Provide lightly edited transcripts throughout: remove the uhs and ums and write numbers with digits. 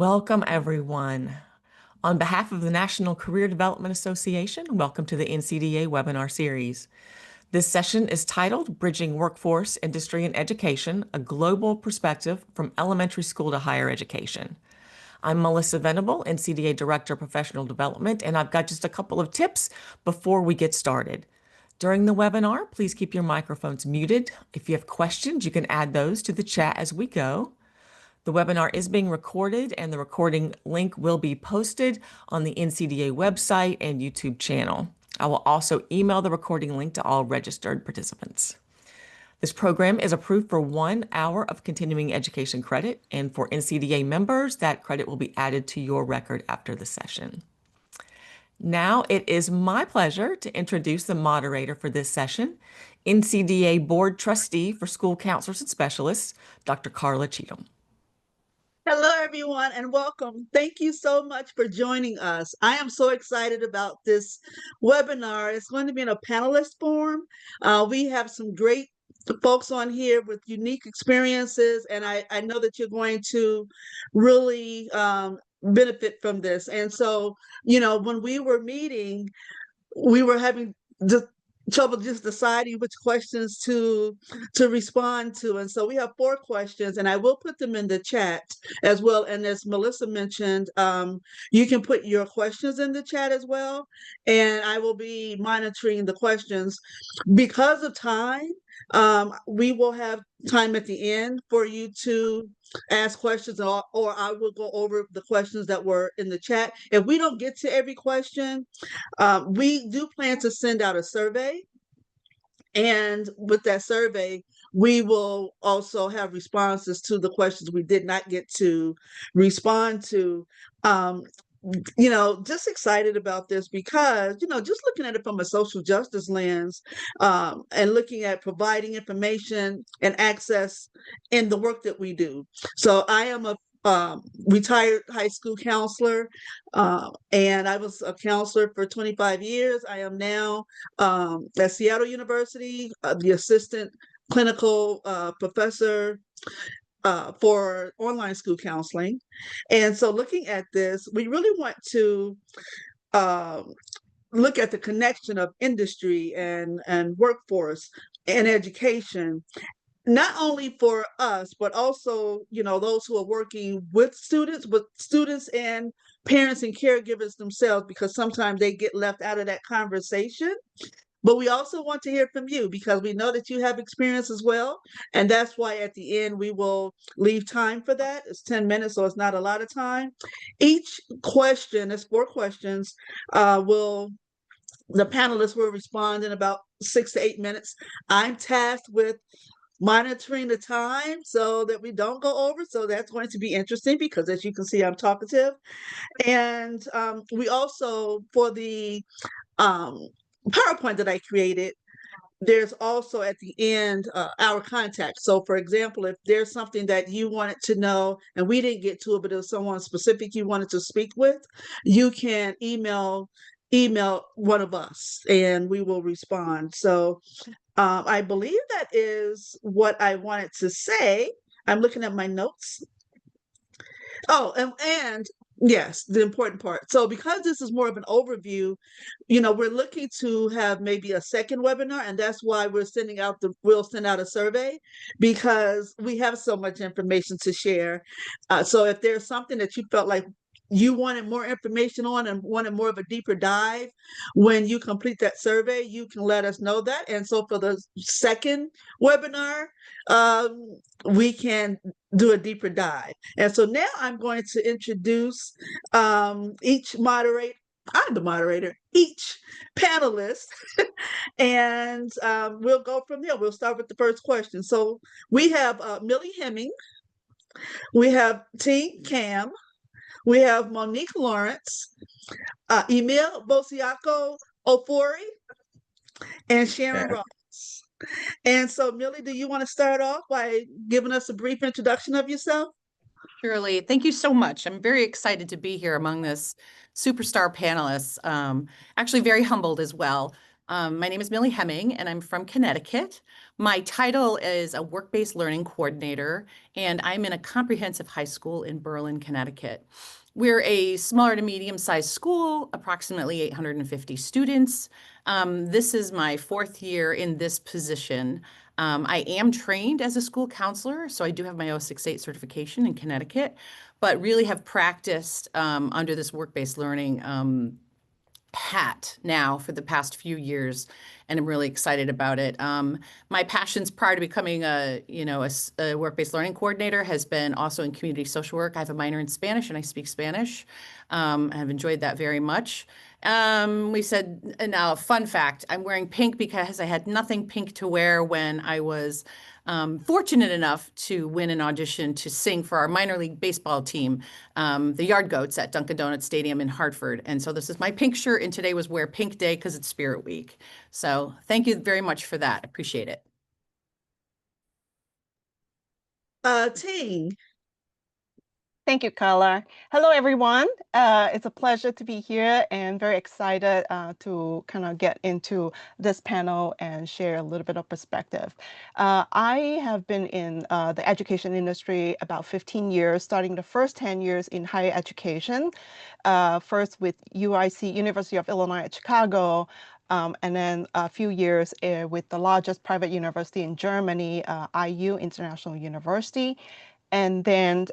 Welcome, everyone. On behalf of the National Career Development Association, welcome to the NCDA webinar series. This session is titled Bridging Workforce, Industry, and Education, a Global Perspective from Elementary School to Higher Education. I'm Melissa Venable, NCDA Director of Professional Development, and I've got just a couple of tips before we get started. During the webinar, please keep your microphones muted. If you have questions, you can add those to the chat as we go. The webinar is being recorded, and the recording link will be posted on the NCDA website and YouTube channel. I will also email the recording link to all registered participants. This program is approved for 1 hour of continuing education credit, and for NCDA members, that credit will be added to your record after the session. Now it is my pleasure to introduce the moderator for this session, NCDA Board Trustee for School Counselors and Specialists, Dr. Carla Cheatham. Hello, everyone, and welcome. Thank you so much for joining us. I am so excited about this webinar. It's going to be in a panelist form. We have some great folks on here with unique experiences, and I know that you're going to really benefit from this. And so, when we were meeting, we were having trouble just deciding which questions to respond to. And so we have 4 questions, and I will put them in the chat as well. And as Melissa mentioned, you can put your questions in the chat as well. And I will be monitoring the questions. Because of time, we will have time at the end for you to ask questions, or I will go over the questions that were in the chat. If we don't get to every question, we do plan to send out a survey. And with that survey, we will also have responses to the questions we did not get to respond to. Just excited about this because, just looking at it from a social justice lens, and looking at providing information and access in the work that we do. So I am a retired high school counselor, and I was a counselor for 25 years. I am now at Seattle University, the assistant clinical professor for online school counseling. And so looking at this, we really want to look at the connection of industry and workforce and education, not only for us, but also, those who are working with students and parents and caregivers themselves, because sometimes they get left out of that conversation. But we also want to hear from you because we know that you have experience as well. And that's why at the end, we will leave time for that. It's 10 minutes, so it's not a lot of time. Each question, there's 4 questions, the panelists will respond in about 6 to 8 minutes. I'm tasked with monitoring the time so that we don't go over. So that's going to be interesting because, as you can see, I'm talkative. And we also, for the PowerPoint that I created, there's also at the end our contact. So for example, if there's something that you wanted to know and we didn't get to it, but there's someone specific you wanted to speak with, you can email one of us and we will respond. So I believe that is what I wanted to say. I'm looking at my notes. Oh, and yes, the important part. So because this is more of an overview, we're looking to have maybe a second webinar, and that's why we'll send out a survey, because we have so much information to share. So if there's something that you felt like you wanted more information on and wanted more of a deeper dive, when you complete that survey, you can let us know that. And so for the second webinar, we can do a deeper dive. And so now I'm going to introduce each moderator. I'm the moderator, each panelist, and we'll go from there. We'll start with the first question. So we have Millie Hemming, we have T. Cam, we have Monique Lawrence, Emil Bosiaco Ofori, and Sharon Ross. And so, Millie, do you want to start off by giving us a brief introduction of yourself? Surely. Thank you so much. I'm very excited to be here among this superstar panelists. Actually very humbled as well. My name is Millie Hemming, and I'm from Connecticut. My title is a work-based learning coordinator, and I'm in a comprehensive high school in Berlin, Connecticut. We're a smaller to medium-sized school, approximately 850 students. This is my 4th year in this position. I am trained as a school counselor, so I do have my 068 certification in Connecticut, but really have practiced under this work-based learning hat now for the past few years, and I'm really excited about it. My passions prior to becoming a work-based learning coordinator has been also in community social work. I have a minor in Spanish and I speak Spanish. I've enjoyed that very much. We said, and now a fun fact, I'm wearing pink because I had nothing pink to wear when I was fortunate enough to win an audition to sing for our minor league baseball team, the Yard Goats at Dunkin' Donuts Stadium in Hartford. And so this is my pink shirt, and today was Wear Pink Day because it's Spirit Week. So thank you very much for that. Appreciate it. Ting. Thank you, Carla. Hello, everyone. It's a pleasure to be here and very excited to kind of get into this panel and share a little bit of perspective. I have been in the education industry about 15 years, starting the first 10 years in higher education, first with UIC, University of Illinois at Chicago, and then a few years with the largest private university in Germany, IU, International University. And then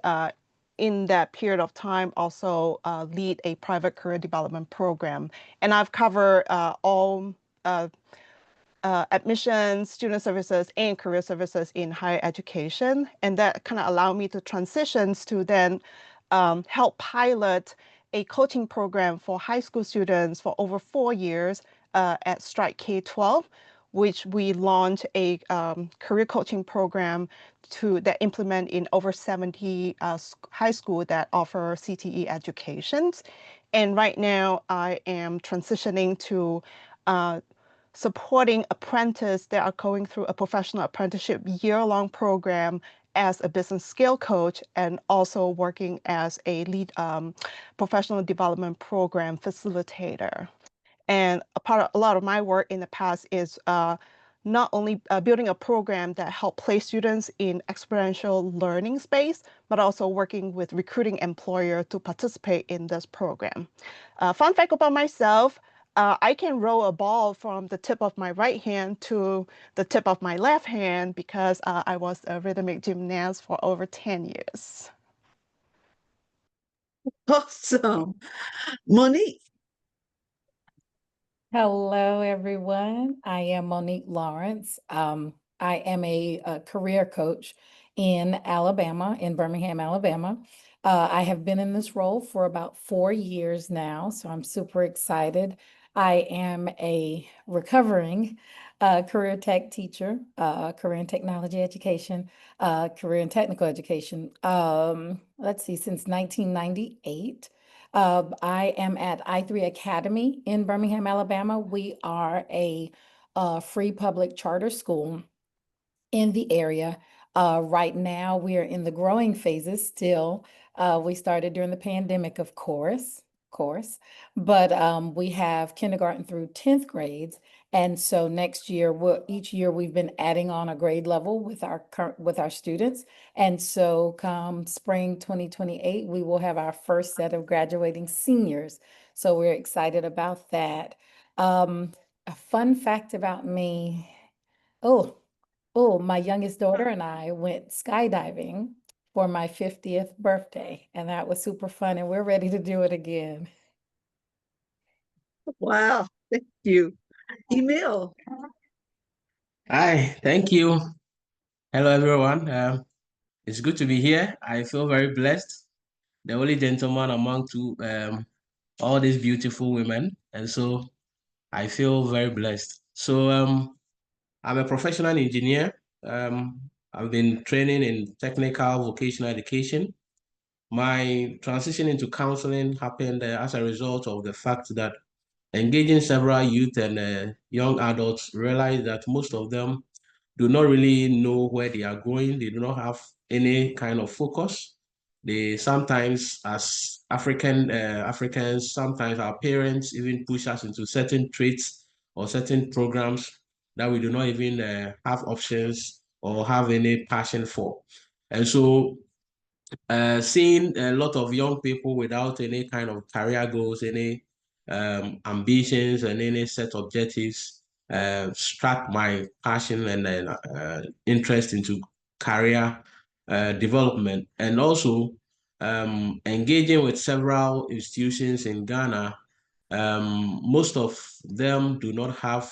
in that period of time, also lead a private career development program. And I've covered all admissions, student services, and career services in higher education. And that kind of allowed me to transition to then help pilot a coaching program for high school students for over 4 years at Strike K-12, which we launched a career coaching program that implement in over 70 high school that offer CTE educations. And right now I am transitioning to supporting apprentices that are going through a professional apprenticeship year-long program as a business skill coach, and also working as a lead professional development program facilitator. And a lot of my work in the past is not only building a program that help place students in experiential learning space, but also working with recruiting employer to participate in this program. Fun fact about myself, I can roll a ball from the tip of my right hand to the tip of my left hand because I was a rhythmic gymnast for over 10 years. Awesome. Monique. Hello, everyone. I am Monique Lawrence. I am a career coach in Alabama, in Birmingham, Alabama. I have been in this role for about 4 years now, so I'm super excited. I am a recovering career tech teacher, career and technology education, career and technical education. Let's see, since 1998. I am at I3 Academy in Birmingham, Alabama. We are a free public charter school in the area. Right now, we are in the growing phases still. We started during the pandemic, of course, but we have kindergarten through 10th grades. And so next year, each year we've been adding on a grade level with our students. And so come spring 2028, we will have our first set of graduating seniors. So we're excited about that. A fun fact about me. Oh, my youngest daughter and I went skydiving for my 50th birthday, and that was super fun, and we're ready to do it again. Wow. Thank you. Emil. Hi, thank you. Hello, everyone. It's good to be here. I feel very blessed. The only gentleman among all these beautiful women, and so I feel very blessed. So, I'm a professional engineer. I've been training in technical vocational education. My transition into counseling happened as a result of the fact that engaging several youth and young adults realized that most of them do not really know where they are going. They do not have any kind of focus. They sometimes, as Africans, sometimes our parents even push us into certain traits or certain programs that we do not even have options or have any passion for. And so seeing a lot of young people without any kind of career goals, any ambitions, and any set objectives struck my passion and interest into career development. And also engaging with several institutions in Ghana. Most of them do not have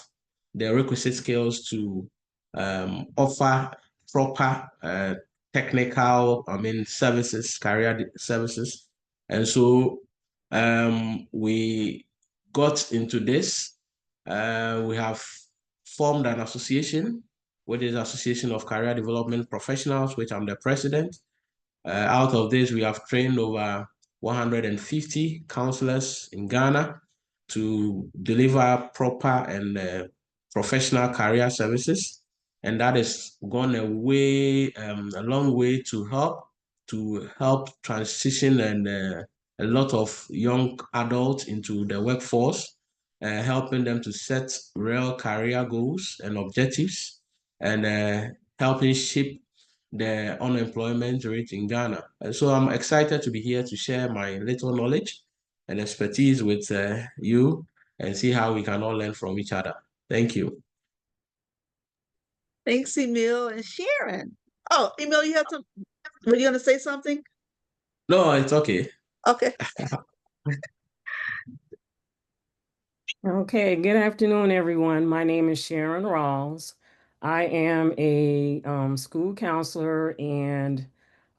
the requisite skills to offer proper technical, services, career services. And so we got into this. We have formed an association, which is Association of Career Development Professionals, which I'm the president. Out of this, we have trained over 150 counselors in Ghana to deliver proper and professional career services. And that has gone a long way to help transition and a lot of young adults into the workforce, helping them to set real career goals and objectives, and helping shape the unemployment rate in Ghana. And so I'm excited to be here to share my little knowledge and expertise with you and see how we can all learn from each other. Thank you. Thanks, Emil and Sharon. Oh, Emil, were you going to say something? No, it's okay. Okay. Okay, good afternoon, everyone. My name is Sharon Rawls. I am a school counselor, and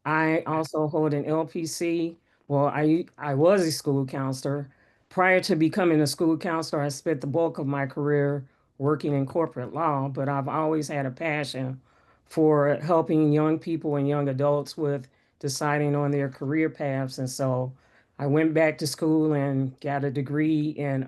I also hold an LPC. Well, I was a school counselor. Prior to becoming a school counselor, I spent the bulk of my career working in corporate law, but I've always had a passion for helping young people and young adults with deciding on their career paths. And so I went back to school and got a degree in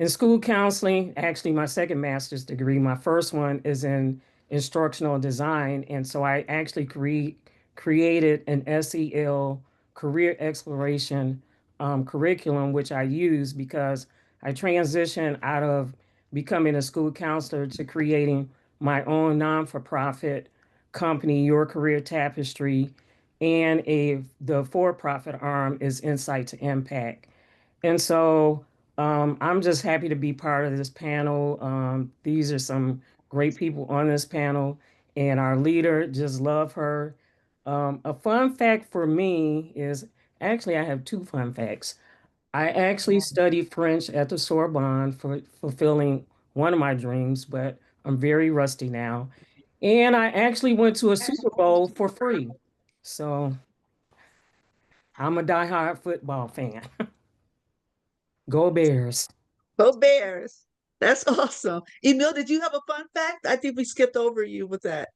school counseling. Actually, my second master's degree. My first one is in instructional design. And so I actually created an SEL career exploration curriculum, which I use because I transitioned out of becoming a school counselor to creating my own non-for-profit company, Your Career Tapestry, and the for-profit arm is Insight to Impact. And so I'm just happy to be part of this panel. These are some great people on this panel, and our leader, just love her. A fun fact for me is actually, I have two fun facts. I actually studied French at the Sorbonne for fulfilling one of my dreams, but I'm very rusty now. And I actually went to a Super Bowl for free. So I'm a diehard football fan. Go Bears. Go Bears. That's awesome. Emil, did you have a fun fact? I think we skipped over you with that.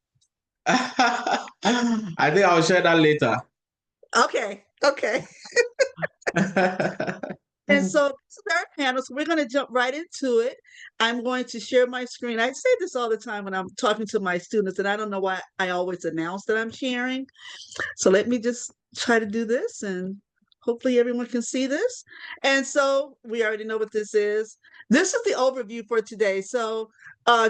I think I'll share that later. Okay. And so this is our panel, so we're going to jump right into it. I'm going to share my screen. I say this all the time when I'm talking to my students, and I don't know why I always announce that I'm sharing. So let me just try to do this, and hopefully everyone can see this. And so we already know what this is. This is the overview for today. So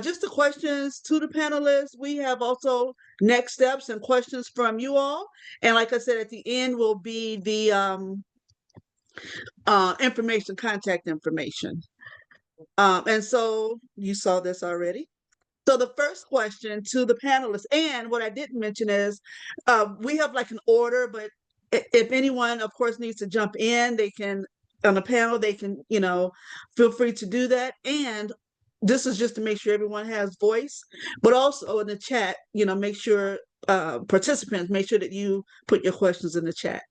just the questions to the panelists. We have also next steps and questions from you all. And like I said, at the end will be the contact information. And so you saw this already. So the first question to the panelists, and what I didn't mention is we have like an order, but if anyone, of course, needs to jump in, they can, on the panel, they can, feel free to do that. And this is just to make sure everyone has voice, but also in the chat, make sure participants, make sure that you put your questions in the chat.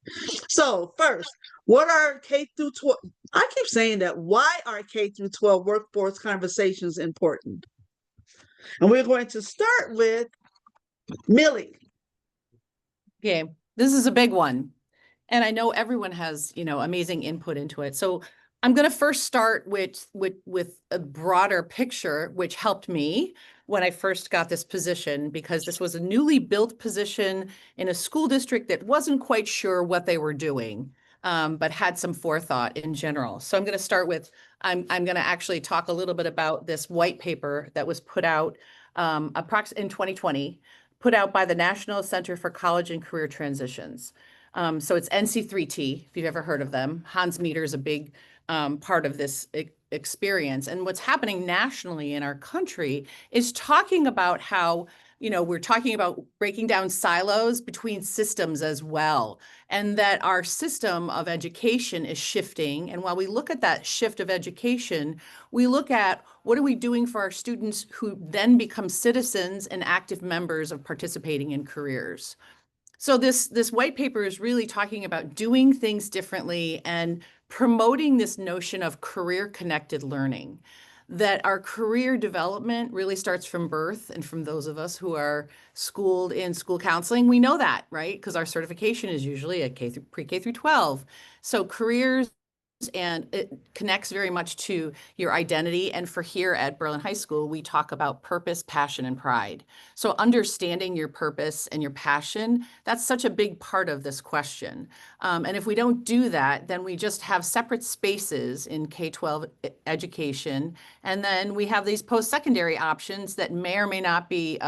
So first, what are K through 12? I keep saying that. Why are K through 12 workforce conversations important? And we're going to start with Millie. Okay, this is a big one. And I know everyone has, amazing input into it. So I'm going to first start with a broader picture, which helped me when I first got this position, because this was a newly built position in a school district that wasn't quite sure what they were doing, but had some forethought in general. So I'm going to start with I'm going to actually talk a little bit about this white paper that was put out in 2020, put out by the National Center for College and Career Transitions. So it's NC3T, if you've ever heard of them. Hans Meter is a big part of this experience. And what's happening nationally in our country is talking about how, we're talking about breaking down silos between systems as well, and that our system of education is shifting. And while we look at that shift of education, we look at what are we doing for our students who then become citizens and active members of participating in careers. So this white paper is really talking about doing things differently and promoting this notion of career-connected learning, that our career development really starts from birth. And from those of us who are schooled in school counseling, we know that, right? Because our certification is usually a pre-K through 12. So careers, and it connects very much to your identity. And for here at Berlin High School, we talk about purpose, passion, and pride. So understanding your purpose and your passion, that's such a big part of this question. And if we don't do that, then we just have separate spaces in K-12 education. And then we have these post-secondary options that may or may not be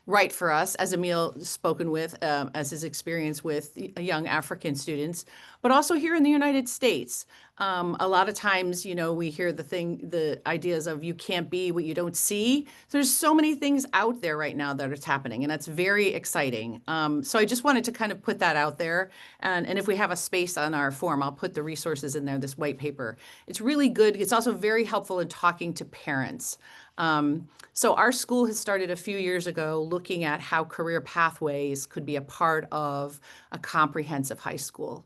right for us, as Emil spoken with, as his experience with young African students, but also here in the United States. A lot of times, we hear the ideas of you can't be what you don't see. There's so many things out there right now that is happening, and that's very exciting. So I just wanted to kind of put that out there. And if we have a space on our form, I'll put the resources in there, this white paper. It's really good. It's also very helpful in talking to parents. So our school has started a few years ago looking at how career pathways could be a part of a comprehensive high school.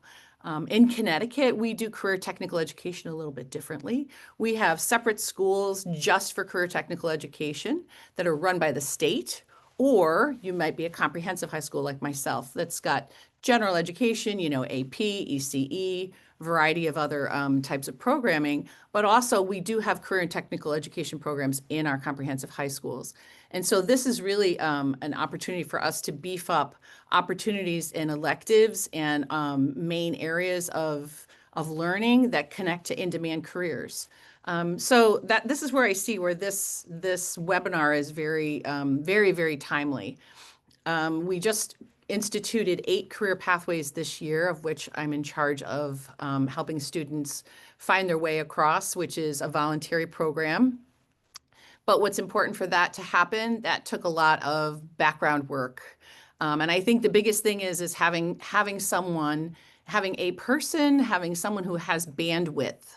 In Connecticut, we do career technical education a little bit differently. We have separate schools just for career technical education that are run by the state, or you might be a comprehensive high school like myself that's got general education, AP, ECE, variety of other types of programming, but also we do have career and technical education programs in our comprehensive high schools. And so this is really an opportunity for us to beef up opportunities in electives and main areas of learning that connect to in-demand careers. So this is where I see where this webinar is very, very, very timely. We just instituted 8 career pathways this year, of which I'm in charge of helping students find their way across, which is a voluntary program. But what's important for that to happen, that took a lot of background work. And I think the biggest thing is having someone, having a person, having someone who has bandwidth,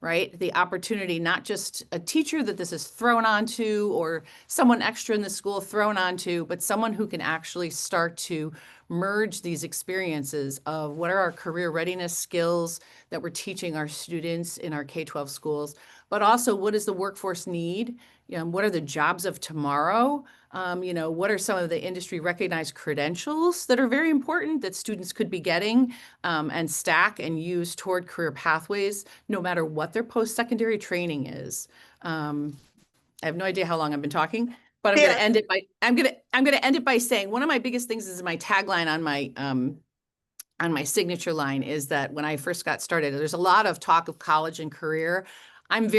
right? The opportunity, not just a teacher that this is thrown onto or someone extra in the school thrown onto, but someone who can actually start to merge these experiences of what are our career readiness skills that we're teaching our students in our K-12 schools, but also what does the workforce need? What are the jobs of tomorrow? What are some of the industry recognized credentials that are very important that students could be getting and stack and use toward career pathways, no matter what their post-secondary training is. I have no idea how long I've been talking, but I'm going to end it by I'm going to end it by saying one of my biggest things is my tagline on my signature line is that when I first got started, there's a lot of talk of college and career. I'm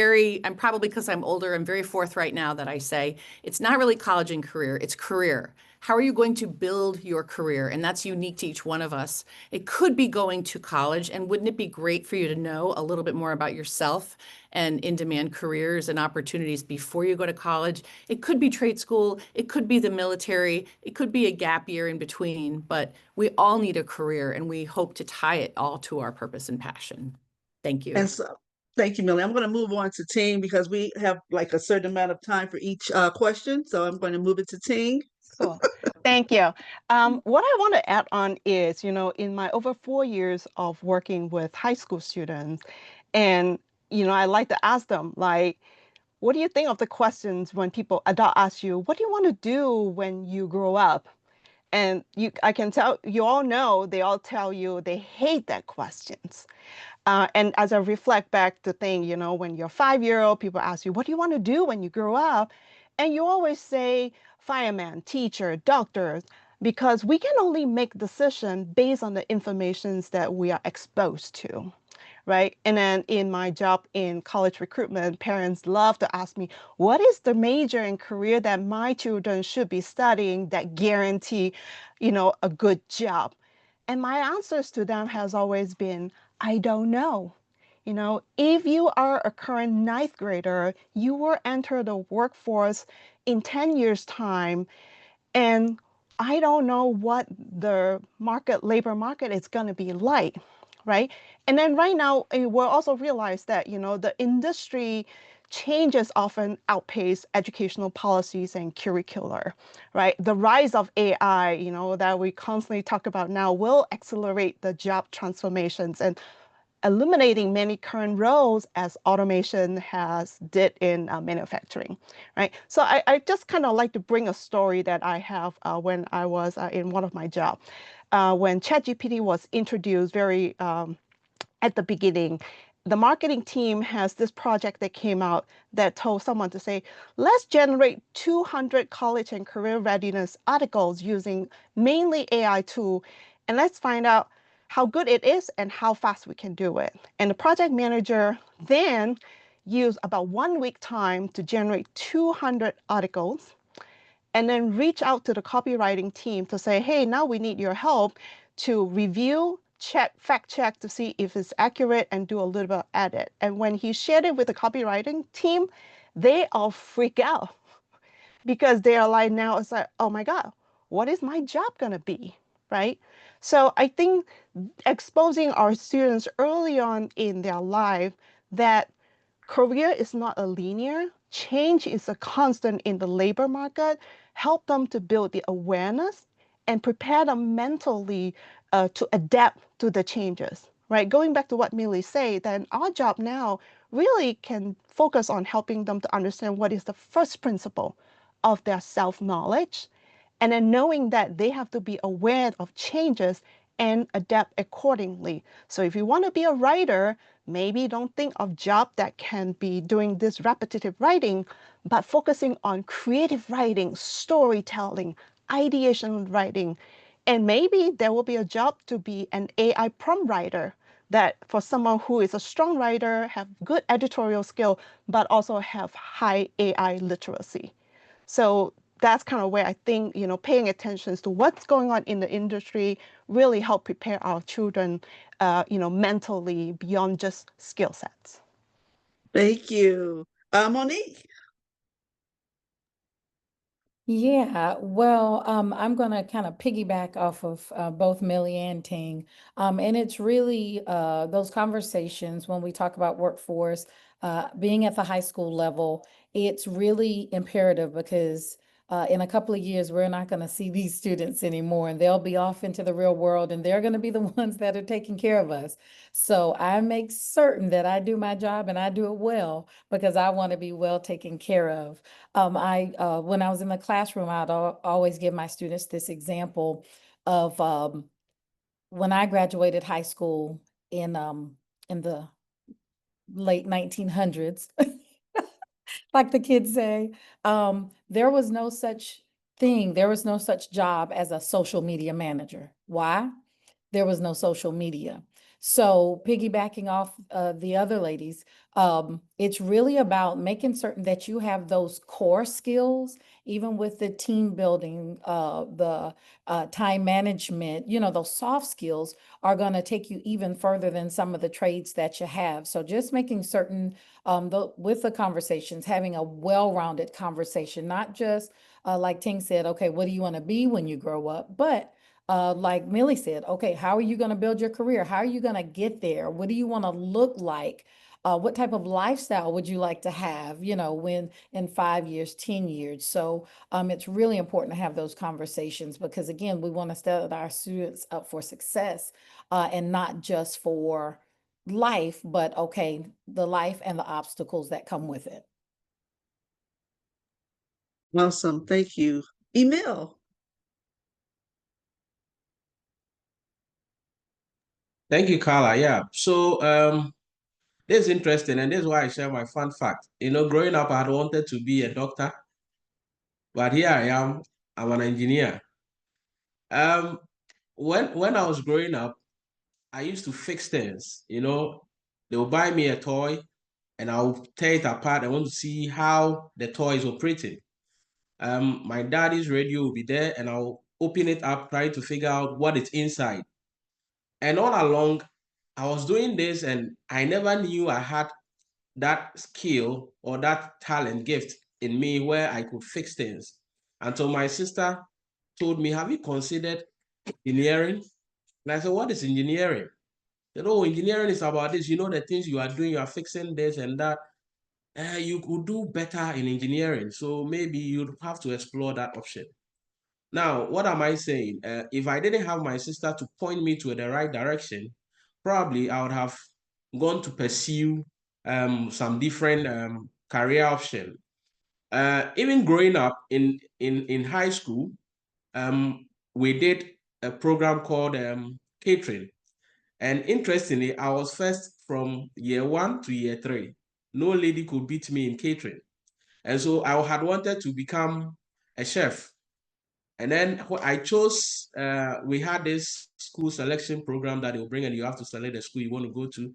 probably because I'm older, I'm very forthright now that I say it's not really college and career, it's career. How are you going to build your career? And that's unique to each one of us. It could be going to college, and wouldn't it be great for you to know a little bit more about yourself and in-demand careers and opportunities before you go to college? It could be trade school, it could be the military, it could be a gap year in between, but we all need a career, and we hope to tie it all to our purpose and passion. Thank you. And so, thank you, Millie. I'm going to move on to Ting because we have like a certain amount of time for each question. So I'm going to move it to Ting. Cool. Thank you. What I want to add on is, in my over 4 years of working with high school students, and, I like to ask them, like, what do you think of the questions when adults ask you, what do you want to do when you grow up? And I can tell you all know, they all tell you they hate that questions. And as I reflect back the thing, when you're 5-year-old, people ask you, what do you want to do when you grow up? And you always say fireman, teacher, doctor, because we can only make decisions based on the information that we are exposed to, right? And then in my job in college recruitment, parents love to ask me, what is the major and career that my children should be studying that guarantee, a good job? And my answers to them has always been, I don't know. If you are a current ninth grader, you will enter the workforce in 10 years' time, and I don't know what the labor market is going to be like, right? And then right now, we'll also realize that, the industry changes often outpace educational policies and curricular, right? The rise of AI, that we constantly talk about now will accelerate the job transformations and eliminating many current roles as automation has did in manufacturing, right? So I just kind of like to bring a story that I have when I was in one of my jobs. When ChatGPT was introduced very at the beginning, the marketing team has this project that came out that told someone to say, let's generate 200 college and career readiness articles using mainly AI tool, and let's find out how good it is and how fast we can do it. And the project manager then used about 1 week time to generate 200 articles and then reach out to the copywriting team to say, hey, now we need your help to review, check, fact check to see if it's accurate and do a little bit of edit. And when he shared it with the copywriting team, they all freak out because they are like, now it's like, oh my God, what is my job gonna be, right? So I think exposing our students early on in their life that career is not a linear, change is a constant in the labor market, help them to build the awareness and prepare them mentally to adapt to the changes, right? Going back to what Millie said, then our job now really can focus on helping them to understand what is the first principle of their self-knowledge, and then knowing that they have to be aware of changes and adapt accordingly. So if you want to be a writer, maybe don't think of job that can be doing this repetitive writing, but focusing on creative writing, storytelling, ideation writing. And maybe there will be a job to be an AI prompt writer that for someone who is a strong writer, have good editorial skill, but also have high AI literacy. So that's kind of where I think, paying attention to what's going on in the industry really help prepare our children, mentally beyond just skill sets. Thank you. Monique. Yeah, well, I'm going to kind of piggyback off of both Millie and Ting. And it's really those conversations when we talk about workforce, being at the high school level, it's really imperative because in a couple of years, we're not going to see these students anymore, and they'll be off into the real world, and they're going to be the ones that are taking care of us. So I make certain that I do my job and I do it well because I want to be well taken care of. When I was in the classroom, I'd always give my students this example of when I graduated high school in the late 1900s, like the kids say, there was no such thing, there was no such job as a social media manager. Why? There was no social media. So piggybacking off the other ladies, it's really about making certain that you have those core skills, even with the team building, the time management, those soft skills are going to take you even further than some of the trades that you have. So just making certain with the conversations, having a well-rounded conversation, not just like Ting said, okay, what do you want to be when you grow up? But like Millie said, okay, how are you going to build your career? How are you going to get there? What do you want to look like? What type of lifestyle would you like to have, when in 5 years, 10 years? So it's really important to have those conversations because, again, we want to set our students up for success and not just for life, but okay, the life and the obstacles that come with it. Awesome. Thank you. Emil. Thank you, Carla. Yeah. So this is interesting, and this is why I share my fun fact. Growing up, I had wanted to be a doctor, but here I am. I'm an engineer. Um, when I was growing up, I used to fix things. They will buy me a toy and I'll tear it apart. I want to see how the toy is operating. My daddy's radio will be there and I'll open it up, trying to figure out what is inside. And all along, I was doing this and I never knew I had that skill or that talent gift in me where I could fix things. Until my sister told me, have you considered engineering? And I said, what is engineering? They said, oh, engineering is about this. You know, the things you are doing, you are fixing this and that. You could do better in engineering. So maybe you'd have to explore that option. Now, what am I saying? If I didn't have my sister to point me to the right direction, probably I would have gone to pursue some different career option. Even growing up in high school, we did a program called catering. And interestingly, I was first from year 1 to year 3. No lady could beat me in catering. And so I had wanted to become a chef. And then I chose, we had this school selection program that they will bring and you have to select the school you want to go to.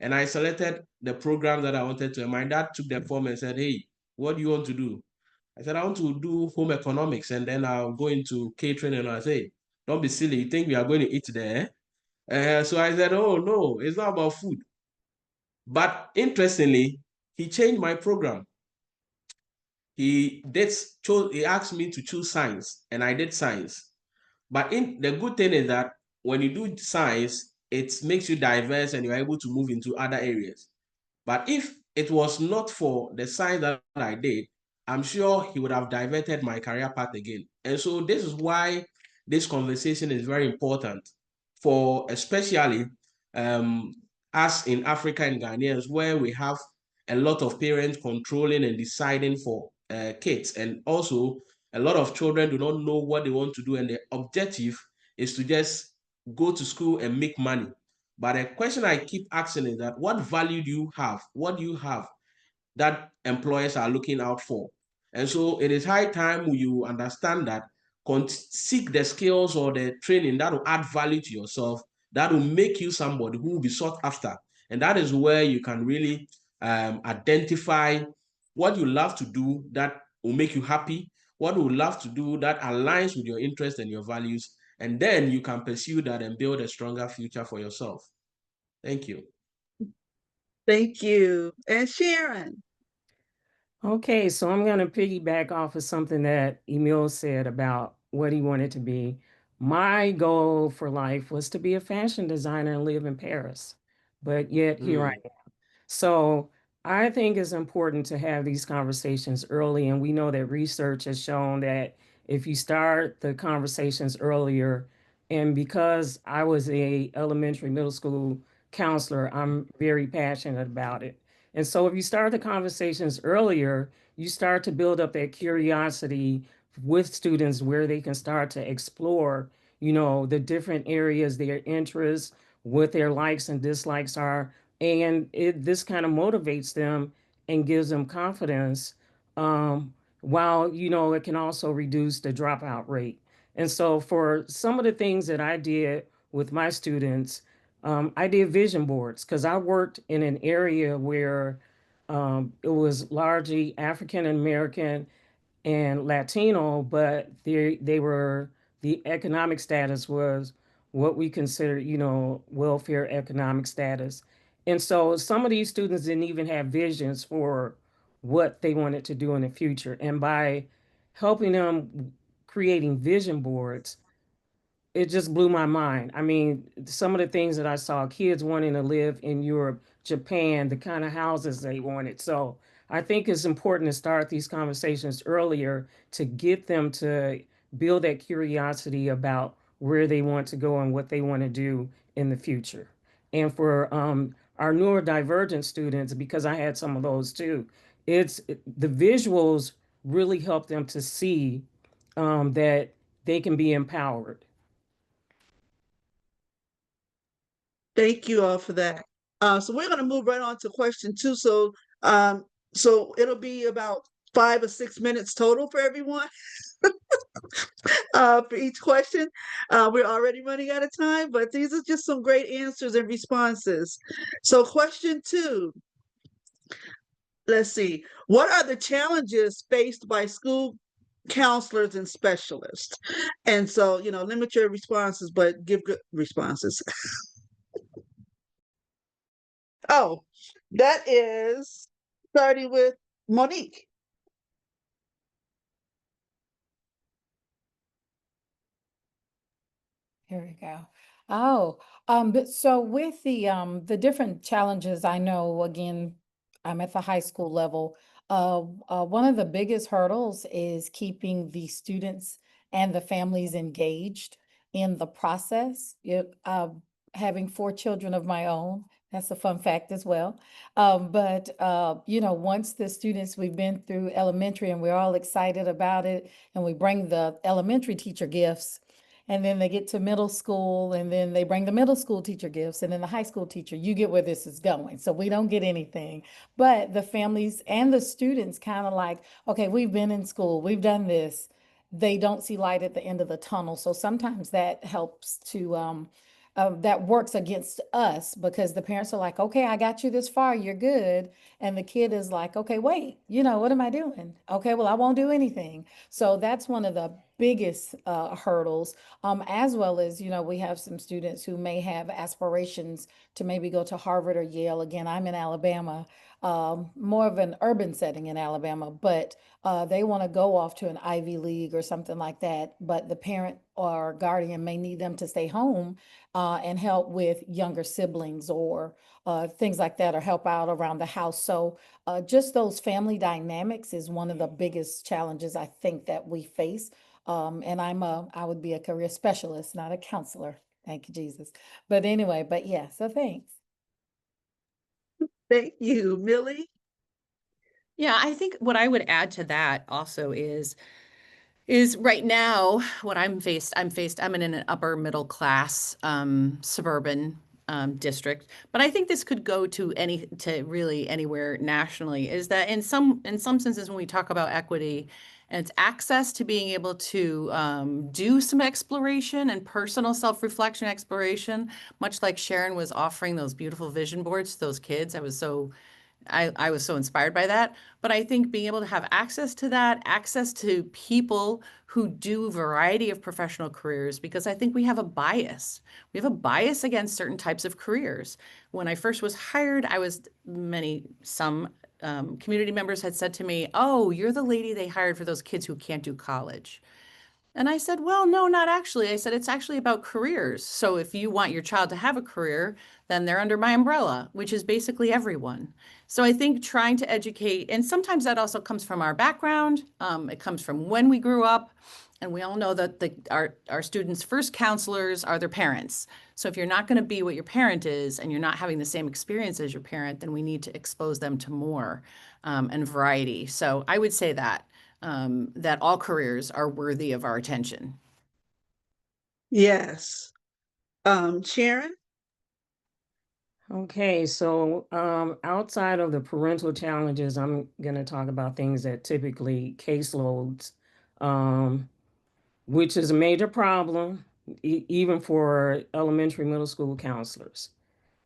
And I selected the program that I wanted to. And my dad took the form and said, hey, what do you want to do? I said, I want to do home economics and then I'll go into catering. And I say, don't be silly. You think we are going to eat there? So I said, oh, no, it's not about food. But interestingly, he changed my program. He asked me to choose science and I did science. But the good thing is that when you do science, it makes you diverse and you're able to move into other areas. But if it was not for the science that I did, I'm sure he would have diverted my career path again. And so this is why this conversation is very important for especially us in Africa and Ghanaians, where we have a lot of parents controlling and deciding for kids. And also a lot of children do not know what they want to do. And the objective is to just go to school and make money. But a question I keep asking is that what value do you have? What do you have that employers are looking out for? And so it is high time you understand that, seek the skills or the training that will add value to yourself, that will make you somebody who will be sought after. And that is where you can really identify what you love to do that will make you happy, what you love to do that aligns with your interests and your values, and then you can pursue that and build a stronger future for yourself. Thank you. Thank you. And Sharon. Okay, so I'm going to piggyback off of something that Emil said about what he wanted to be. My goal for life was to be a fashion designer and live in Paris, but yet here I am. So I think it's important to have these conversations early, and we know that research has shown that if you start the conversations earlier, and because I was a elementary, middle school counselor, I'm very passionate about it. And so if you start the conversations earlier, you start to build up that curiosity with students where they can start to explore, the different areas, their interests, what their likes and dislikes are. And this kind of motivates them and gives them confidence, while, it can also reduce the dropout rate. And so for some of the things that I did with my students, I did vision boards because I worked in an area where it was largely African American and Latino, but the economic status was what we consider, welfare economic status. And so some of these students didn't even have visions for what they wanted to do in the future. And by helping them creating vision boards, it just blew my mind. I mean, some of the things that I saw, kids wanting to live in Europe, Japan, the kind of houses they wanted. So I think it's important to start these conversations earlier to get them to build that curiosity about where they want to go and what they want to do in the future. And for our neurodivergent students, because I had some of those too, the visuals really help them to see that they can be empowered. Thank you all for that. So we're going to move right on to question 2. So it'll be about 5 or 6 minutes total for everyone. for each question. We're already running out of time, but these are just some great answers and responses. So, question 2, let's see. What are the challenges faced by school counselors and specialists? And so, limit your responses, but give good responses. Oh, that is starting with Monique. Here we go. Oh, but so with the different challenges, I know again, I'm at the high school level. One of the biggest hurdles is keeping the students and the families engaged in the process. Having 4 children of my own, that's a fun fact as well. But once the students, we've been through elementary and we're all excited about it, and we bring the elementary teacher gifts. And then they get to middle school, and then they bring the middle school teacher gifts, and then the high school teacher. You get where this is going. So we don't get anything. But the families and the students kind of like, okay, we've been in school, we've done this. They don't see light at the end of the tunnel. So sometimes that helps to, that works against us, because the parents are like, okay, I got you this far, you're good. And the kid is like, okay, wait, what am I doing? Okay, well, I won't do anything. So that's one of the biggest hurdles, as well as, we have some students who may have aspirations to maybe go to Harvard or Yale. Again, I'm in Alabama, more of an urban setting in Alabama, but they want to go off to an Ivy League or something like that. But the parent or guardian may need them to stay home and help with younger siblings or things like that, or help out around the house. So just those family dynamics is one of the biggest challenges I think that we face. And I would be a career specialist, not a counselor. Thank you, Jesus. But anyway, yeah, so thanks. Thank you, Millie. Yeah, I think what I would add to that also is right now what I'm in an upper middle class suburban district, but I think this could go to really anywhere nationally, is that in some senses when we talk about equity, and it's access to being able to do some exploration and personal self-reflection exploration, much like Sharon was offering those beautiful vision boards to those kids. I was so inspired by that. But I think being able to have access to that, access to people who do a variety of professional careers, because I think we have a bias. We have a bias against certain types of careers. When I first was hired, some community members had said to me, "Oh, you're the lady they hired for those kids who can't do college." And I said, well, no, not actually. I said, it's actually about careers. So if you want your child to have a career, then they're under my umbrella, which is basically everyone. So I think trying to educate, and sometimes that also comes from our background. It comes from when we grew up. And we all know that our students' first counselors are their parents. So if you're not going to be what your parent is, and you're not having the same experience as your parent, then we need to expose them to more and variety. So I would say that all careers are worthy of our attention. Yes. Sharon? Okay, so outside of the parental challenges, I'm going to talk about things that typically caseloads, um, which is a major problem, even for elementary, middle school counselors,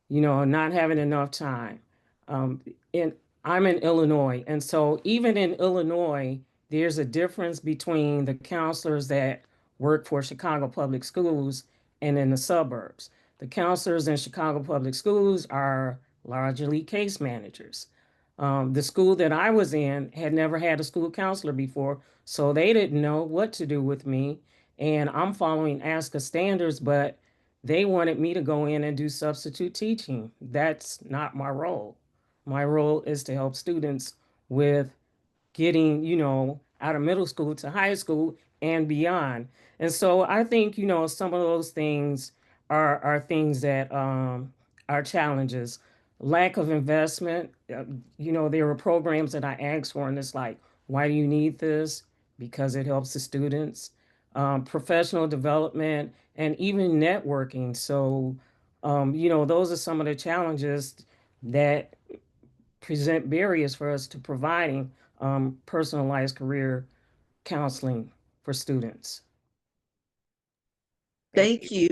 not having enough time. And I'm in Illinois, and so even in Illinois, there's a difference between the counselors that work for Chicago Public Schools and in the suburbs. The counselors in Chicago Public Schools are largely case managers. The school that I was in had never had a school counselor before, so they didn't know what to do with me. And I'm following ASCA standards, but they wanted me to go in and do substitute teaching. That's not my role. My role is to help students with getting, out of middle school to high school and beyond. And so I think, some of those things are things that are challenges. Lack of investment. There were programs that I asked for, and it's like, why do you need this? Because it helps the students. Professional development and even networking. So, those are some of the challenges that present barriers for us to providing personalized career counseling. for students. Thank you.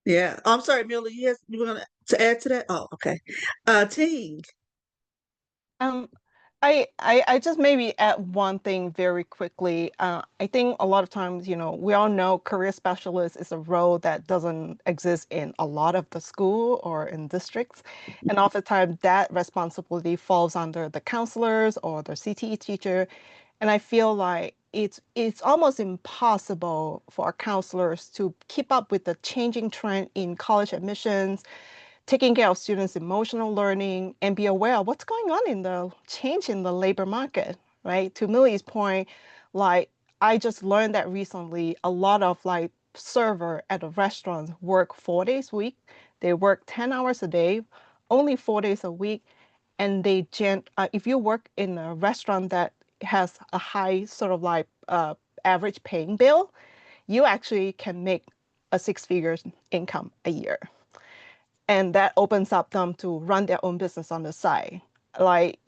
Yeah. I'm sorry, Millie, you were gonna to add to that? Oh, okay. Ting. Um, I just maybe add one thing very quickly. I think a lot of times, we all know career specialist is a role that doesn't exist in a lot of the school or in districts. And oftentimes that responsibility falls under the counselors or the CTE teacher. And I feel like it's almost impossible for our counselors to keep up with the changing trend in college admissions, taking care of students' emotional learning, and be aware of what's going on in the change in the labor market, right? To Millie's point, like I just learned that recently, a lot of like server at a restaurant work 4 days a week. They work 10 hours a day, only 4 days a week. And if you work in a restaurant that has a high sort of like average paying bill, you actually can make a six-figure income a year, and that opens up them to run their own business on the side. Like,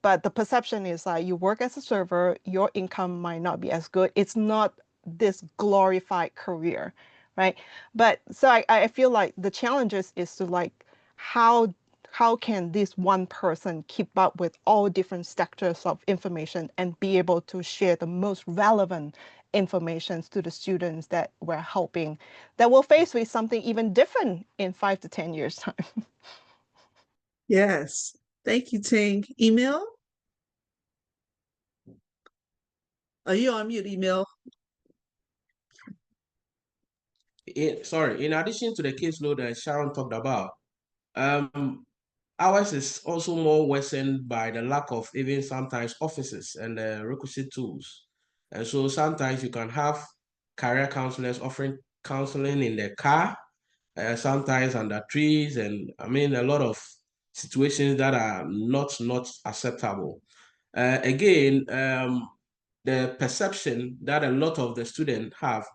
but the perception is like you work as a server, your income might not be as good. It's not this glorified career, right? But so I feel like the challenges is to like how how can this one person keep up with all different sectors of information and be able to share the most relevant information to the students that we're helping, that will face with something even different in 5 to 10 years time. Yes. Thank you, Ting. Email? Are you on mute, email? In addition to the caseload that Sharon talked about, ours is also more worsened by the lack of even sometimes offices and the requisite tools. And so sometimes you can have career counselors offering counseling in the car, sometimes under trees, and I mean a lot of situations that are not acceptable. Again, the perception that a lot of the students have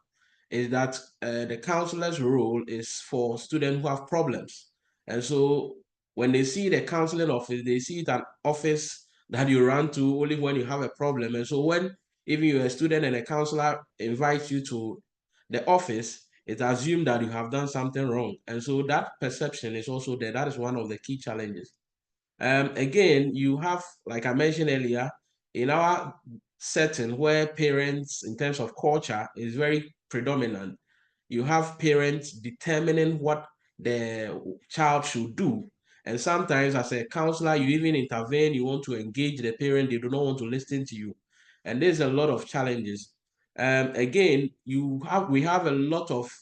is that the counselor's role is for students who have problems. And so when they see the counseling office, they see it an office that you run to only when you have a problem. And so when even you're a student and a counselor invites you to the office, it's assumed that you have done something wrong. And so that perception is also there. That is one of the key challenges. Again, you have, like I mentioned earlier, in our setting where parents, in terms of culture, is very predominant, you have parents determining what the child should do. And sometimes, as a counselor, you even intervene, you want to engage the parent, they do not want to listen to you. And there's a lot of challenges. Again, we have a lot of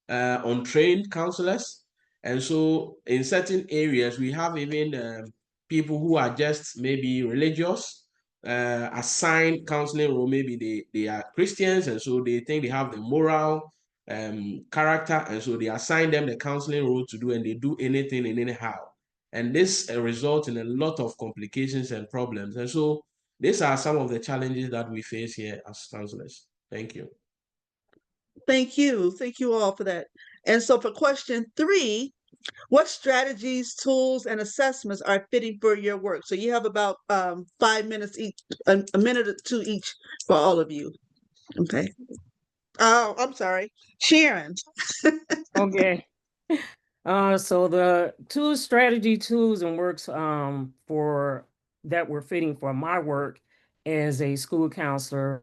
untrained counselors. And so in certain areas, we have even people who are just maybe religious, assigned counseling role. Maybe they are Christians, and so they think they have the moral character, and so they assign them the counseling role to do, and they do anything and anyhow. And this results in a lot of complications and problems. And so these are some of the challenges that we face here as counselors. Thank you. Thank you. Thank you all for that. And so for question 3, what strategies, tools, and assessments are fitting for your work? So you have about 5 minutes each, a minute or two each for all of you. Okay. Oh, I'm sorry. Sharon. Okay. So the two strategy tools and works for that were fitting for my work as a school counselor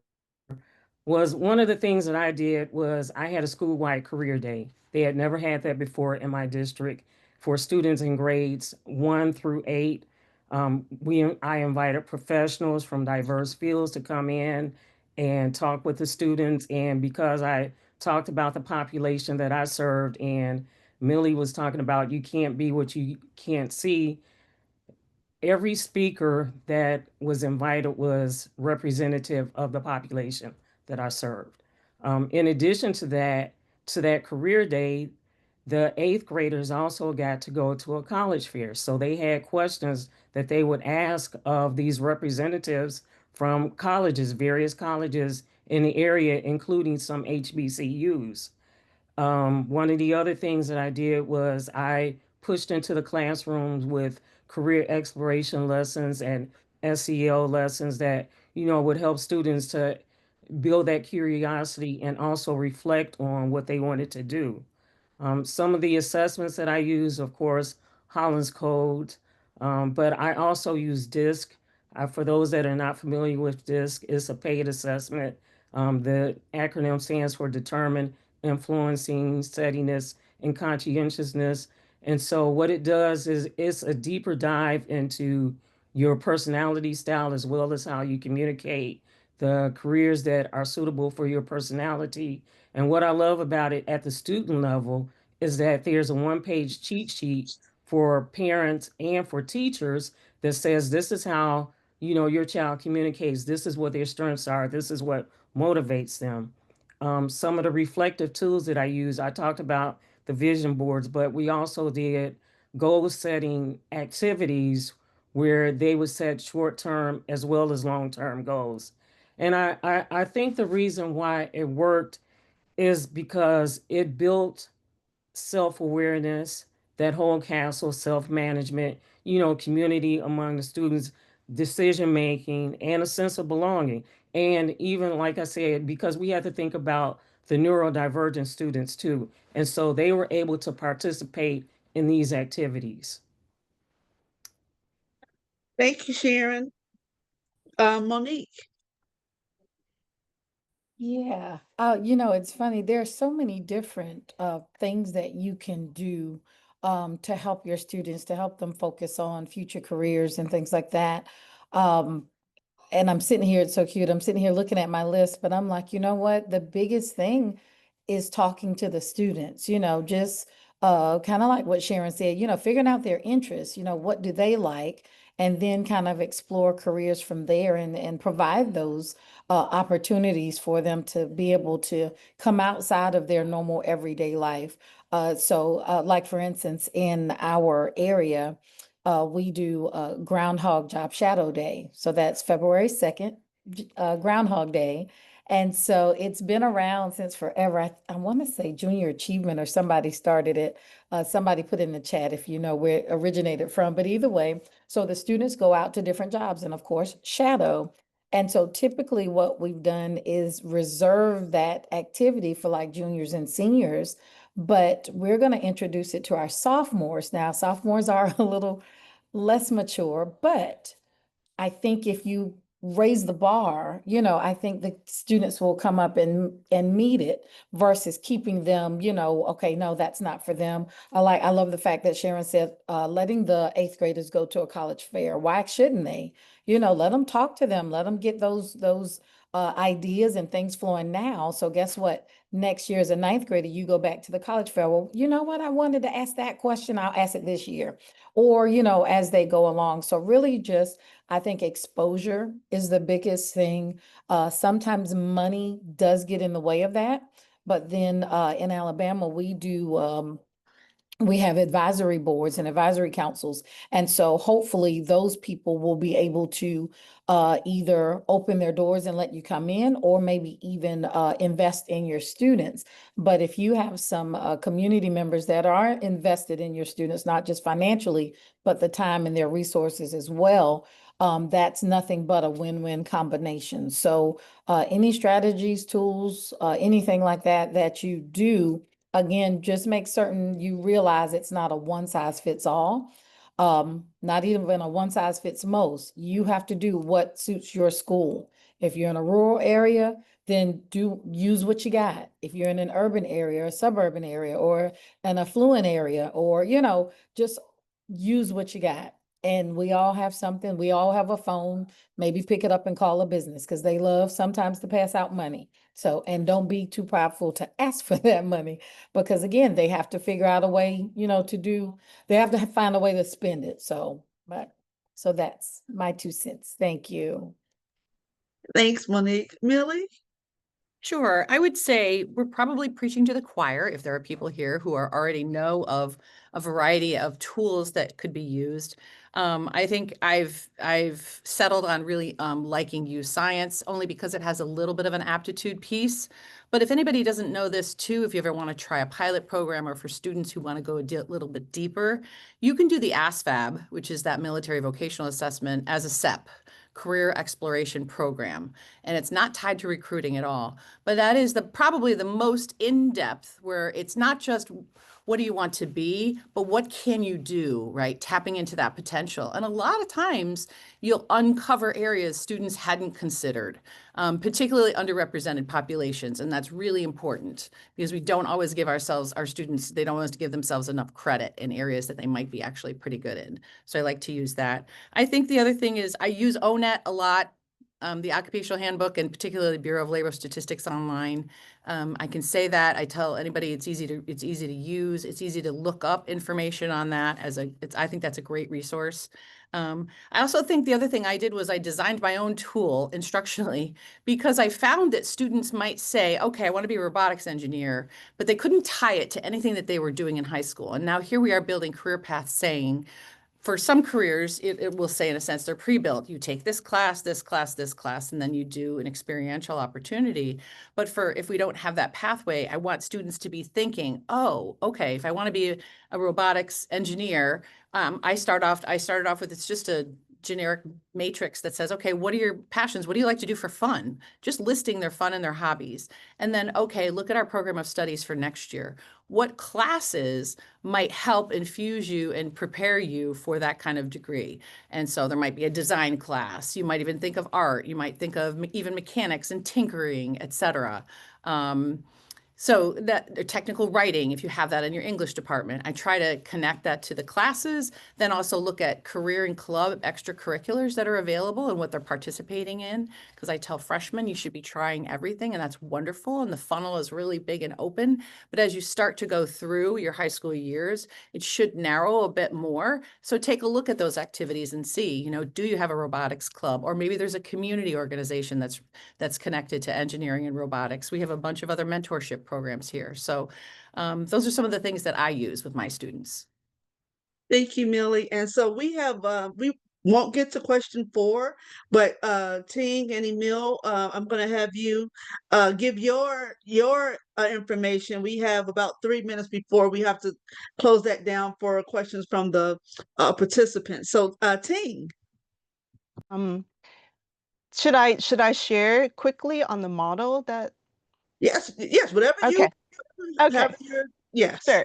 was one of the things that I did was I had a school-wide career day. They had never had that before in my district for students in grades 1 through 8. I invited professionals from diverse fields to come in and talk with the students. And because I talked about the population that I served, and Millie was talking about you can't be what you can't see, every speaker that was invited was representative of the population that I served. In addition to that career day, the 8th graders also got to go to a college fair. So they had questions that they would ask of these representatives from colleges, various colleges in the area, including some HBCUs. One of the other things that I did was I pushed into the classrooms with career exploration lessons and SEL lessons that, would help students to build that curiosity and also reflect on what they wanted to do. Some of the assessments that I use, of course, Holland's Code, but I also use DISC. For those that are not familiar with DISC, it's a paid assessment. The acronym stands for Determine, Influencing, Steadiness, and Conscientiousness. And so what it does is it's a deeper dive into your personality style as well as how you communicate, the careers that are suitable for your personality. And what I love about it at the student level is that there's a one-page cheat sheet for parents and for teachers that says this is how your child communicates. This is what their strengths are. This is what motivates them. Some of the reflective tools that I use, I talked about the vision boards, but we also did goal setting activities where they would set short-term as well as long-term goals. And I think the reason why it worked is because it built self-awareness, that whole castle, self-management, community among the students, decision making, and a sense of belonging. And even like I said, because we had to think about the neurodivergent students too. And so they were able to participate in these activities. Thank you, Sharon. Monique. Yeah. It's funny. There are so many different things that you can do to help your students, to help them focus on future careers and things like that. Um, and I'm sitting here, it's so cute. I'm sitting here looking at my list, but I'm like, you know what? The biggest thing is talking to the students, just kind of like what Sharon said, figuring out their interests, what do they like? And then kind of explore careers from there and provide those opportunities for them to be able to come outside of their normal everyday life. Like for instance, in our area, we do Groundhog Job Shadow Day. So that's February 2nd, Groundhog Day. And so it's been around since forever. I want to say Junior Achievement or somebody started it. Somebody put in the chat if you know where it originated from. But either way, so the students go out to different jobs and, of course, shadow. And so typically what we've done is reserve that activity for like juniors and seniors, but we're going to introduce it to our sophomores. Now, sophomores are a little less mature, but I think if you raise the bar, I think the students will come up and meet it versus keeping them, okay, no, that's not for them. I love the fact that Sharon said, letting the 8th graders go to a college fair. Why shouldn't they? Let them talk to them, let them get those ideas and things flowing now. So guess what? Next year as a 9th grader, you go back to the college fair. Well, you know what? I wanted to ask that question. I'll ask it this year. Or, as they go along. So really just, I think exposure is the biggest thing. Sometimes money does get in the way of that. But then in Alabama, we have advisory boards and advisory councils. And so hopefully those people will be able to either open their doors and let you come in or maybe even invest in your students. But if you have some community members that are invested in your students, not just financially, but the time and their resources as well, that's nothing but a win-win combination. So any strategies, tools, anything like that you do, again, just make certain you realize it's not a one size fits all. Not even a one size fits most. You have to do what suits your school. If you're in a rural area, then use what you got. If you're in an urban area, a suburban area, or an affluent area, or, just use what you got. And we all have something. We all have a phone. Maybe pick it up and call a business because they love sometimes to pass out money. So, and don't be too prideful to ask for that money because again, they have to figure out a way, they have to find a way to spend it. So that's my 2 cents. Thank you. Thanks, Monique. Millie? Sure. I would say we're probably preaching to the choir if there are people here who already know of a variety of tools that could be used. I think I've settled on really liking Use Science only because it has a little bit of an aptitude piece. But if anybody doesn't know this too, if you ever want to try a pilot program or for students who want to go a little bit deeper, you can do the ASVAB, which is that military vocational assessment, as a SEP career exploration program. And it's not tied to recruiting at all. But that is probably the most in-depth, where it's not just what do you want to be, but what can you do, right? Tapping into that potential. And a lot of times you'll uncover areas students hadn't considered, particularly underrepresented populations. And that's really important because we don't always give our students, they don't always give themselves enough credit in areas that they might be actually pretty good in. So I like to use that. I think the other thing is I use ONET a lot. The Occupational Handbook, and particularly Bureau of Labor Statistics Online. I can say that. I tell anybody it's easy to use. It's easy to look up information on that I think that's a great resource. I also think the other thing I did was I designed my own tool instructionally, because I found that students might say, okay, I want to be a robotics engineer, but they couldn't tie it to anything that they were doing in high school. And now here we are building career paths saying, for some careers, it will say, in a sense, they're pre-built. You take this class, this class, this class, and then you do an experiential opportunity. But if we don't have that pathway, I want students to be thinking, oh, okay, if I want to be a robotics engineer, I started off with, it's just a generic matrix that says, okay, what are your passions? What do you like to do for fun? Just listing their fun and their hobbies. And then, okay, look at our program of studies for next year. What classes might help infuse you and prepare you for that kind of degree? And so there might be a design class. You might even think of art. You might think of even mechanics and tinkering, et cetera. So that technical writing, if you have that in your English department, I try to connect that to the classes, then also look at career and club extracurriculars that are available and what they're participating in. Because I tell freshmen, you should be trying everything, and that's wonderful. And the funnel is really big and open. But as you start to go through your high school years, it should narrow a bit more. So take a look at those activities and see, do you have a robotics club? Or maybe there's a community organization that's connected to engineering and robotics. We have a bunch of other mentorship programs here. So those are some of the things that I use with my students. Thank you, Millie. And so we have, we won't get to question 4, but Ting and Emil, I'm going to have you give your information. We have about 3 minutes before we have to close that down for questions from the participants. So Ting. Should I share quickly on the model that? Yes, whatever Okay. Yes. Sure.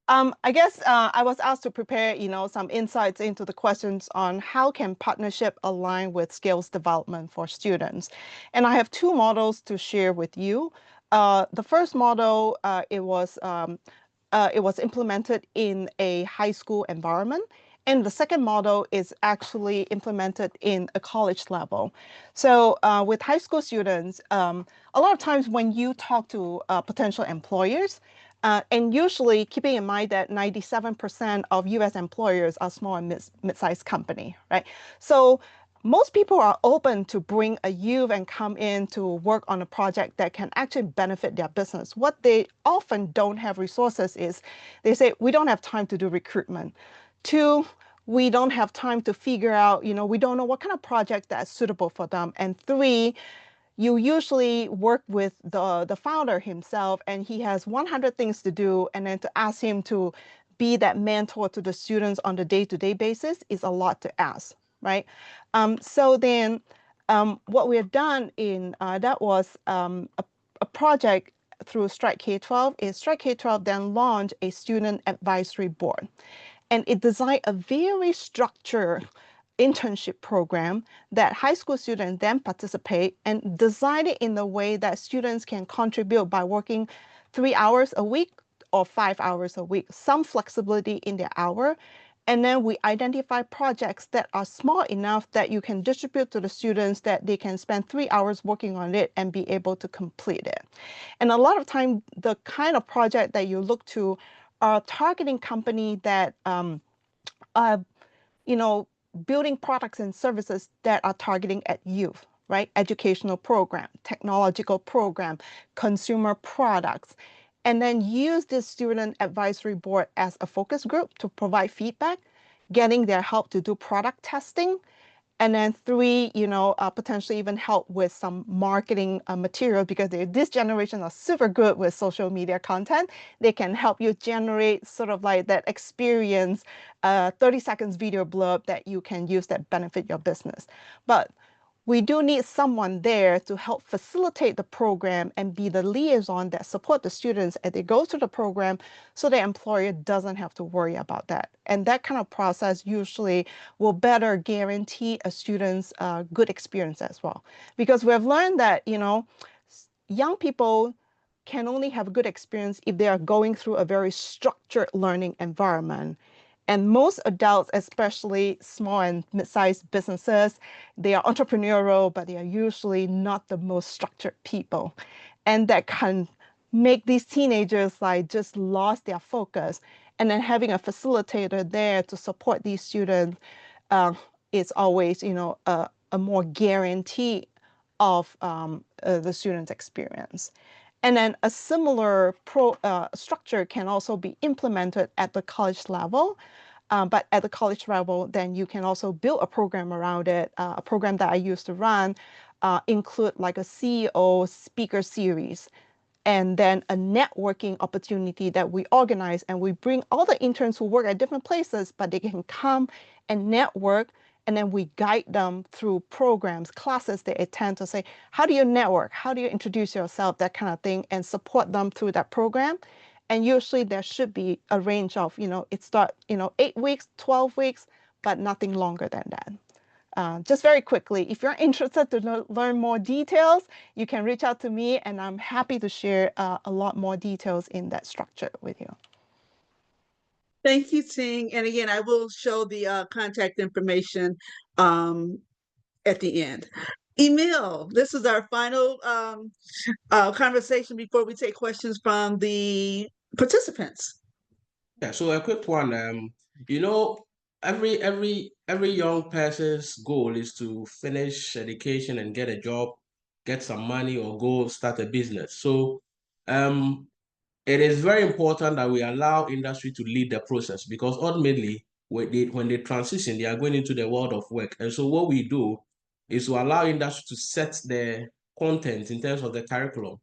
I guess I was asked to prepare, some insights into the questions on how can partnership align with skills development for students. And I have 2 models to share with you. The first model, it was implemented in a high school environment. And the second model is actually implemented in a college level. So with high school students, a lot of times when you talk to potential employers, and usually keeping in mind that 97% of US employers are small and mid-sized company, right? So most people are open to bring a youth and come in to work on a project that can actually benefit their business. What they often don't have resources is they say, we don't have time to do recruitment. 2, we don't have time to figure out, we don't know what kind of project that's suitable for them. And 3, you usually work with the founder himself, and he has 100 things to do, and then to ask him to be that mentor to the students on the day-to-day basis is a lot to ask, right? So then what we have done in that was a project through Strike K-12 is Strike K-12 then launched a student advisory board, and it designed a very structured internship program that high school students then participate, and design it in a way that students can contribute by working 3 hours a week or 5 hours a week, some flexibility in their hour. And then we identify projects that are small enough that you can distribute to the students that they can spend 3 hours working on it and be able to complete it. And a lot of time, the kind of project that you look to are targeting company that building products and services that are targeting at youth, right? Educational program, technological program, consumer products, and then use this student advisory board as a focus group to provide feedback, getting their help to do product testing, And then 3, potentially even help with some marketing material, because this generation are super good with social media content. They can help you generate sort of like that experience, 30 seconds video blurb that you can use that benefit your business. But we do need someone there to help facilitate the program and be the liaison that support the students as they go through the program, so the employer doesn't have to worry about that. And that kind of process usually will better guarantee a student's good experience as well. Because we've learned that, young people can only have a good experience if they are going through a very structured learning environment. And most adults, especially small and mid-sized businesses, they are entrepreneurial, but they are usually not the most structured people. And that can make these teenagers like just lost their focus. And then having a facilitator there to support these students is always, a more guarantee of the student's experience. And then a similar structure can also be implemented at the college level. But at the college level, then you can also build a program around it. A program that I used to run include like a CEO speaker series, and then a networking opportunity that we organize, and we bring all the interns who work at different places, but they can come and network, and then we guide them through programs, classes they attend, to say, how do you network? How do you introduce yourself? That kind of thing, and support them through that program. And usually there should be a range of, it starts, 8 weeks, 12 weeks, but nothing longer than that. Just very quickly, if you're interested to learn more details, you can reach out to me, and I'm happy to share a lot more details in that structure with you. Thank you, Ting. And again, I will show the contact information at the end. Emil, this is our final conversation before we take questions from the participants. Yeah, so a quick one. You know, every young person's goal is to finish education and get a job, get some money, or go start a business. So, it is very important that we allow industry to lead the process, because ultimately, when they transition, they are going into the world of work. And so what we do is to allow industry to set the content in terms of the curriculum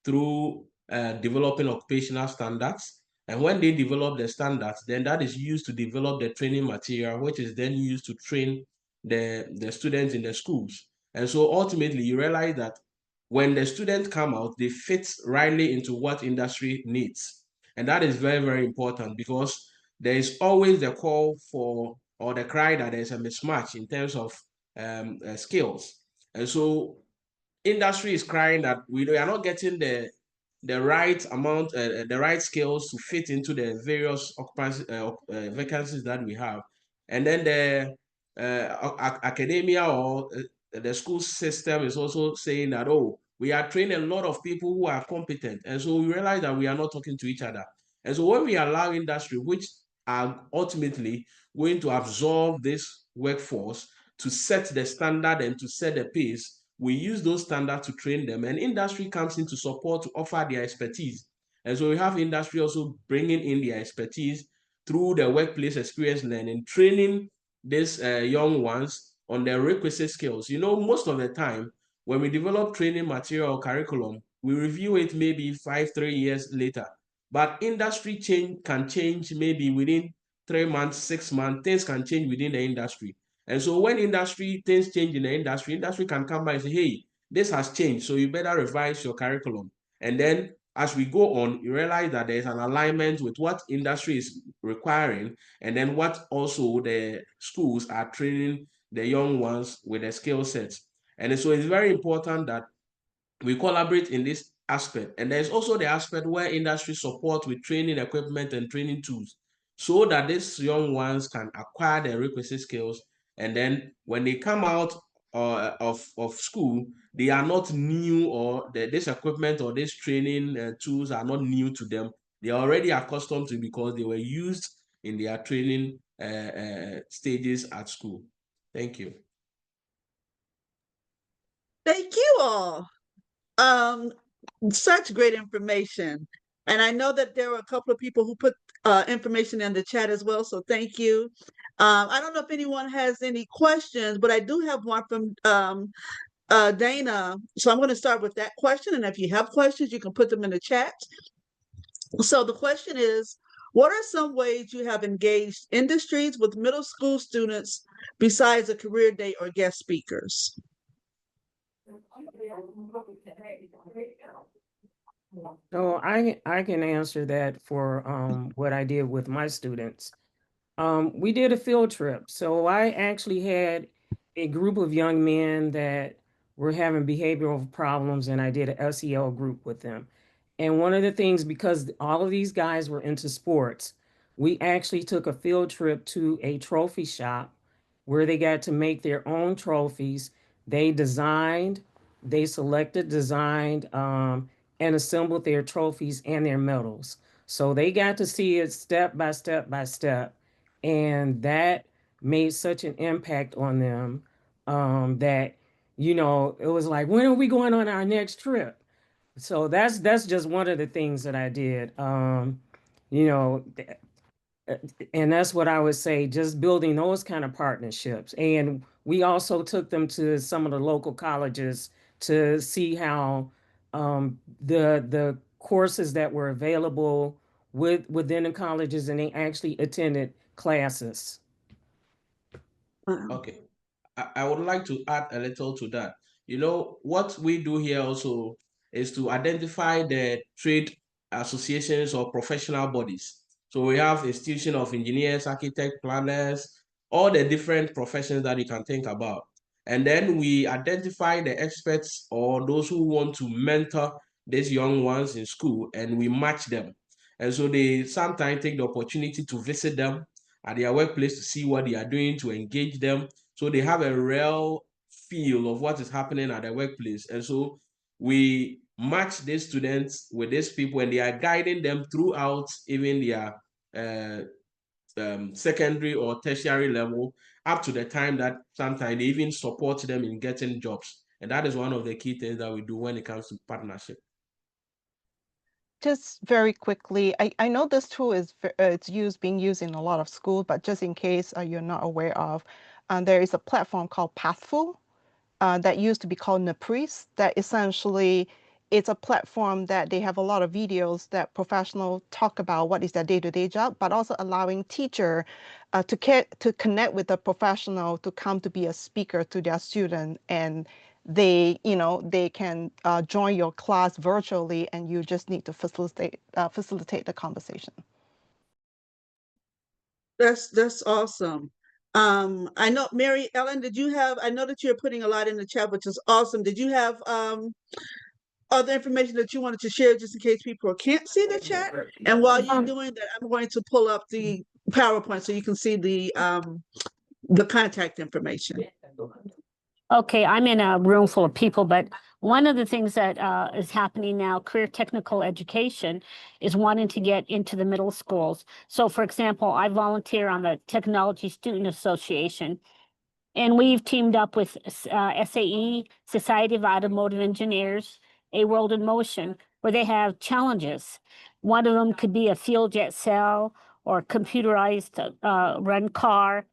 through developing occupational standards. And when they develop the standards, then that is used to develop the training material, which is then used to train the students in the schools. And so ultimately, you realize that when the students come out, they fit rightly into what industry needs. And that is very, very important, because there is always the call for, or the cry that there's a mismatch in terms of skills. And so industry is crying that we are not getting the right amount, the right skills to fit into the various vacancies that we have. And then the academia, or the school system, is also saying that, oh, we are training a lot of people who are competent. And so we realize that we are not talking to each other. And so when we allow industry, which are ultimately going to absorb this workforce, to set the standard and to set the pace, we use those standards to train them, and industry comes in to support, to offer their expertise. And so we have industry also bringing in their expertise through the workplace experience learning, training these young ones on their requisite skills. Most of the time, when we develop training material or curriculum, we review it maybe 3 years later. But industry can change maybe within 3 months, 6 months. Things can change within the industry. And so when things change in the industry can come by and say, hey, this has changed, so you better revise your curriculum. And then as we go on, you realize that there's an alignment with what industry is requiring, and then what also the schools are training the young ones with the skill sets. And so it's very important that we collaborate in this aspect. And there's also the aspect where industry support with training equipment and training tools, so that these young ones can acquire the requisite skills. And then when they come out of school, they are not new, or this equipment or this training tools are not new to them. They are already accustomed to it, because they were used in their training stages at school. Thank you. Thank you all. Such great information. And I know that there were a couple of people who put information in the chat as well, so thank you. I don't know if anyone has any questions, but I do have one from Dana. So I'm going to start with that question, and if you have questions, you can put them in the chat. So the question is, what are some ways you have engaged industries with middle school students besides a career day or guest speakers? So I can answer that for what I did with my students. We did a field trip. So I actually had a group of young men that were having behavioral problems, and I did an SEL group with them. And one of the things, because all of these guys were into sports, we actually took a field trip to a trophy shop where they got to make their own trophies. They designed, they selected, designed, and assembled their trophies and their medals. So they got to see it step by step by step. And that made such an impact on them that, it was like, when are we going on our next trip? So that's just one of the things that I did. You know, and that's what I would say, just building those kind of partnerships. And we also took them to some of the local colleges to see how the courses that were available within the colleges, and they actually attended classes. Okay. I would like to add a little to that. What we do here also is to identify the trade associations or professional bodies. So we have institution of engineers, architects, planners, all the different professions that you can think about. And then we identify the experts or those who want to mentor these young ones in school, and we match them. And so they sometimes take the opportunity to visit them at their workplace to see what they are doing, to engage them, so they have a real feel of what is happening at the workplace. And so we match these students with these people, and they are guiding them throughout even their secondary or tertiary level, up to the time that sometimes they even support them in getting jobs. And that is one of the key things that we do when it comes to partnership. Just very quickly, I know this tool is being used in a lot of schools, but just in case you're not aware of, there is a platform called Pathful that used to be called Napris. That essentially, it's a platform that they have a lot of videos that professionals talk about what is their day-to-day job, but also allowing teacher to connect with a professional to come to be a speaker to their student, and they can join your class virtually, and you just need to facilitate the conversation. That's awesome. I know, Mary Ellen, I know that you're putting a lot in the chat, which is awesome. Did you have other information that you wanted to share, just in case people can't see the chat? And while you're doing that, I'm going to pull up the PowerPoint so you can see the contact information. Okay, I'm in a room full of people, but one of the things that is happening now, career technical education, is wanting to get into the middle schools. So, for example, I volunteer on the Technology Student Association, and we've teamed up with SAE, Society of Automotive Engineers, A World in Motion, where they have challenges. One of them could be a fuel jet cell or computerized run car.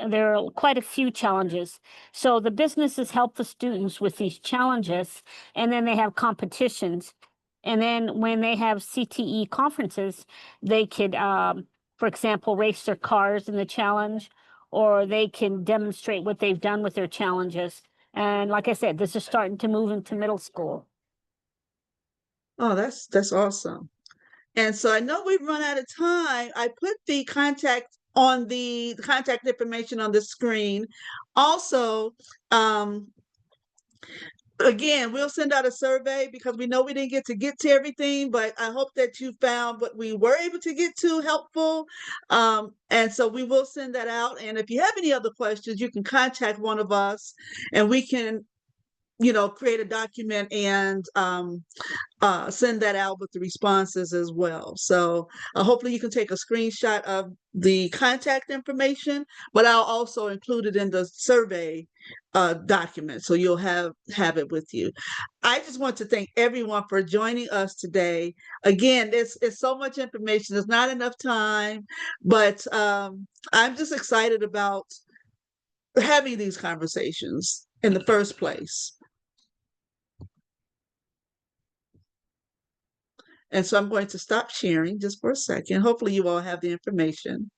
There are quite a few challenges. So the businesses help the students with these challenges, and then they have competitions. And then when they have CTE conferences, they could, for example, race their cars in the challenge, or they can demonstrate what they've done with their challenges. And like I said, this is starting to move into middle school. Oh, that's awesome. And so I know we've run out of time. I put the contact information on the screen. Also, again, we'll send out a survey because we know we didn't get to everything, but I hope that you found what we were able to get to helpful. And so we will send that out. And if you have any other questions, you can contact one of us, and we can create a document and send that out with the responses as well. So hopefully you can take a screenshot of the contact information, but I'll also include it in the survey document, so you'll have it with you. I just want to thank everyone for joining us today. Again, it's so much information. There's not enough time, but I'm just excited about having these conversations in the first place. And so I'm going to stop sharing just for a second. Hopefully you all have the information.